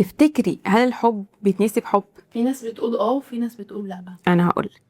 تفتكري هل الحب بيتنسي بحب؟ في ناس بتقول وفي ناس بتقول لا. انا هقولك.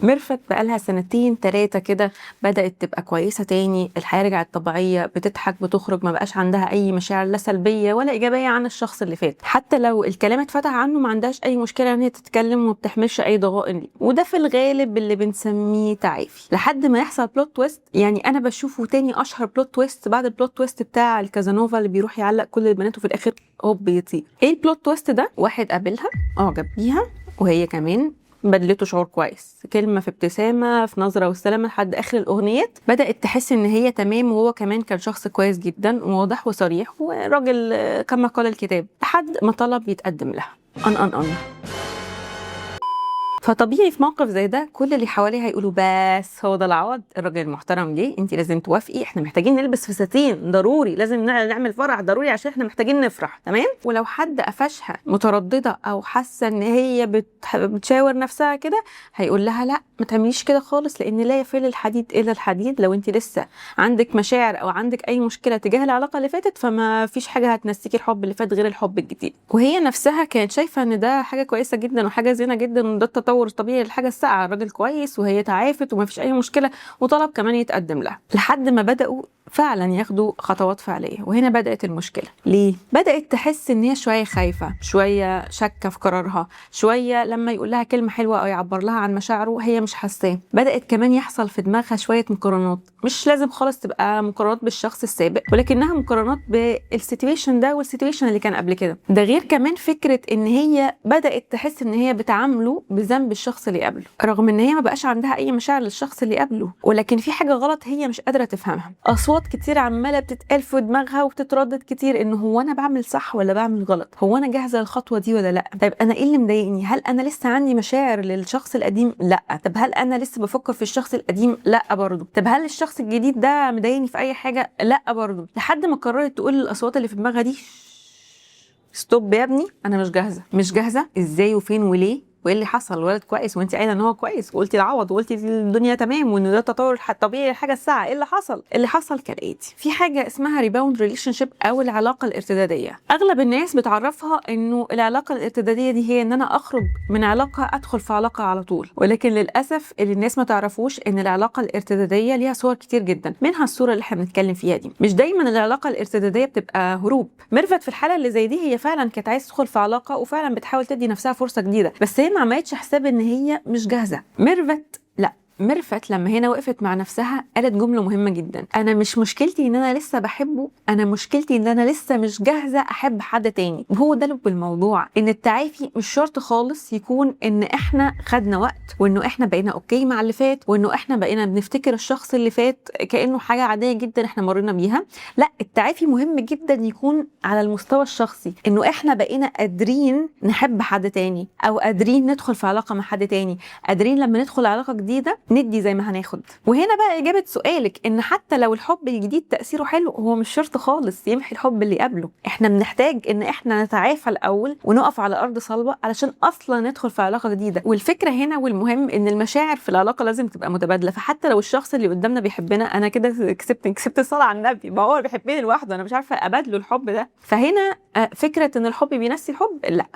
ميرفت بقالها 2-3 كده بدأت تبقى كويسة تاني، الحياة رجعت طبيعية، بتضحك بتخرج، ما بقاش عندها أي مشاعر لا سلبية ولا إيجابية عن الشخص اللي فات. حتى لو الكلام اتفتح عنه ما عندهاش أي مشكلة إن هي تتكلم وما بتحملش أي ضغائن ليه، وده في الغالب اللي بنسميه تعافي، لحد ما يحصل بلوت تويست. يعني أنا بشوفه تاني أشهر بلوت تويست بعد البلوت تويست بتاع الكازانوفا اللي بيروح يعلق كل البنات وفي الآخر هوب بيطير. إيه البلوت تويست ده؟ واحد قابلها أعجب بيها وهي كمان بدلته شعور كويس، كلمة في ابتسامة في نظرة والسلامة لحد آخر الأغنيات. بدأت تحس إن هي تمام، وهو كمان كان شخص كويس جدا وواضح وصريح وراجل كما قال الكتاب، لحد ما طلب يتقدم لها أن. فطبيعي في موقف زي ده كل اللي حواليه هيقولوا بس هو ده العوض، الراجل المحترم جه، انت لازم توافقي، احنا محتاجين نلبس فساتين ضروري، لازم نعمل فرح ضروري عشان احنا محتاجين نفرح، تمام. ولو حد قفشها متردده او حاسه ان هي بتشاور نفسها كده، هيقول لها لا ما تعمليش كده خالص، لان لا يفل الحديد الا الحديد. لو انت لسه عندك مشاعر او عندك اي مشكله تجاه العلاقه اللي فاتت، فما فيش حاجه هتنسيكي الحب اللي فات غير الحب الجديد. وهي نفسها كانت شايفه ان ده حاجه كويسه جدا وحاجه زينه جدا، وده التطور الطبيعي للحاجه الساقعه، الراجل كويس وهي تعافت وما فيش اي مشكله، وطلب كمان يتقدم لها، لحد ما بداوا فعلا ياخدوا خطوات فعليه. وهنا بدات المشكله. ليه؟ بدات تحس ان هي شويه خايفه، شويه شاكه في قرارها، شويه لما يقول لها كلمه حلوه او يعبر لها عن مشاعره هي مش حاساه. بدات كمان يحصل في دماغها شويه مقارنات، مش لازم خالص تبقى مقارنات بالشخص السابق، ولكنها مقارنات بالسيتويشن ده والسيتويشن اللي كان قبل كده. ده غير كمان فكره ان هي بدات تحس ان هي بتعامله بذنب الشخص اللي قبله، رغم ان هي ما بقاش عندها اي مشاعر للشخص اللي قبله، ولكن في حاجه غلط هي مش قادره تفهمها. اصوات كتير عماله بتتقال في دماغها وبتتردد كتير، ان هو انا بعمل صح ولا بعمل غلط، هو انا جاهزه للخطوه دي ولا لا، طيب انا ايه اللي مضايقني، هل انا لسه عندي مشاعر للشخص القديم، لا، طب هل انا لسه بفكر في الشخص القديم، لا برضه، طب هل الشخص الجديد ده مضايقني في اي حاجه، لا برضه، لحد ما قررت تقول الاصوات اللي في دماغها دي ستوب يا ابني، انا مش جاهزه، ازاي وفين وليه وايه اللي حصل، الولد كويس وانت قايله ان هو كويس، وقلتي العوض وقلتي الدنيا تمام وان ده التطور الطبيعي لحاجه الساعه، ايه اللي حصل؟ اللي حصل كالاتي: في حاجه اسمها ريباوند ريليشن شيب او العلاقه الارتداديه. اغلب الناس بتعرفها انه العلاقه الارتداديه دي هي ان انا اخرج من علاقه ادخل في علاقه على طول، ولكن للاسف اللي الناس ما تعرفوش ان العلاقه الارتداديه ليها صور كتير جدا، منها الصوره اللي احنا بنتكلم فيها دي. مش دايما العلاقه الارتداديه بتبقى هروب. ميرفت في الحاله اللي زي دي هي فعلا كانت عايزه تدخل في علاقه وفعلا بتحاول تدي نفسها فرصه جديده، بس هي ما عملتش حساب ان هي مش جاهزه. ميرفت لما هنا وقفت مع نفسها قالت جمله مهمه جدا: انا مش مشكلتي ان انا لسه بحبه، انا مشكلتي ان انا لسه مش جاهزه احب حد تاني. وهو ده لب الموضوع، ان التعافي مش شرط خالص يكون ان احنا خدنا وقت وانه احنا بقينا اوكي مع اللي فات وانه احنا بقينا بنفتكر الشخص اللي فات كانه حاجه عاديه جدا احنا مرينا بيها. لا، التعافي مهم جدا يكون على المستوى الشخصي، انه احنا بقينا قادرين نحب حد تاني، او قادرين ندخل في علاقه مع حد تاني، قادرين لما ندخل علاقه جديده ندي زي ما هناخد. وهنا بقى إجابة سؤالك ان حتى لو الحب الجديد تأثيره حلو، هو مش شرط خالص يمحي الحب اللي قبله. احنا بنحتاج ان احنا نتعافى الاول ونقف على ارض صلبة علشان اصلا ندخل في علاقة جديدة. والفكرة هنا والمهم ان المشاعر في العلاقة لازم تبقى متبادلة. فحتى لو الشخص اللي قدامنا بيحبنا، انا كده كسبت الصلاة على النبي، ما هو بيحبني لوحده، انا مش عارفة ابادله الحب ده. فهنا فكرة ان الحب بينسي الحب، لا،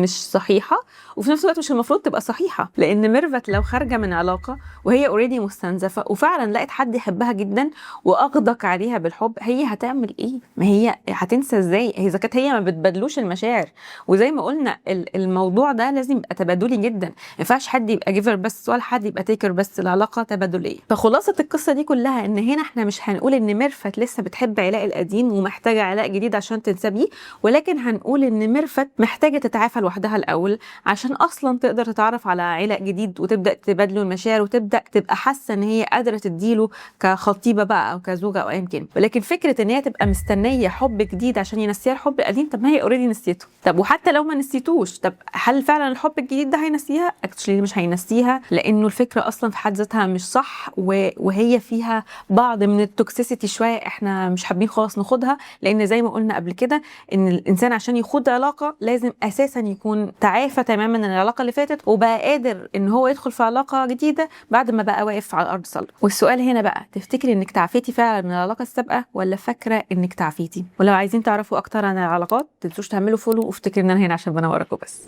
مش صحيحة، وفي نفس الوقت مش المفروض تبقى صحيحة. لأن ميرفت لو خارجة من علاقة وهي اوريدي مستنزفة وفعلا لقت حد يحبها جدا وأغدق عليها بالحب، هي هتعمل إيه؟ ما هي هتنسى إزاي؟ إذا كانت هي ما بتبادلوش المشاعر. وزي ما قلنا الموضوع ده لازم يبقى تبادلي جدا، ما ينفعش حد يبقى جيفر بس ولا حد يبقى تيكر بس، العلاقة تبادلية. فخلاصة القصة دي كلها إن هنا إحنا مش هنقول إن ميرفت لسه بتحب علاء القديم ومحتاجة علاء جديد عشان تنسى بيه، ولكن هنقول إن ميرفت محتاجة تتعافى لوحدها الأول عشان أصلا تقدر تتعرف على علاء جديد وتبدأ تبادله المشاعر وتبدأ تبقى حاسة إن هي قادرة تديله كخطيبة بقى أو كزوجة أو أيا كان. ولكن فكرة إن هي تبقى مستنية حب جديد عشان ينسيها الحب القديم، طب ما هي اوريدي نسيته. طب وحتى لو ما نسيتوش، طب هل فعلا الحب الجديد ده هينسيها؟ اكشلي مش هينسيها، لأنه الفكرة أصلا في حد ذاتها مش صح، وهي فيها بعض من التوكسيسيتي شوية احنا مش حابين خالص ناخدها. لأن زي ما قلنا قبل كده إن الإنسان عشان يخوض علاقة لازم أساسا يكون تعافى تماما من العلاقه اللي فاتت وبقى قادر ان هو يدخل في علاقه جديده بعد ما بقى واقف على الارض صلب. والسؤال هنا بقى، تفتكري انك تعافيتي فعلا من العلاقه السابقه ولا فاكره انك تعافيتي؟ ولو عايزين تعرفوا اكتر عن العلاقات تنسوش تعملوا فولو، وافتكروا ان انا هنا عشان بنوركم بس.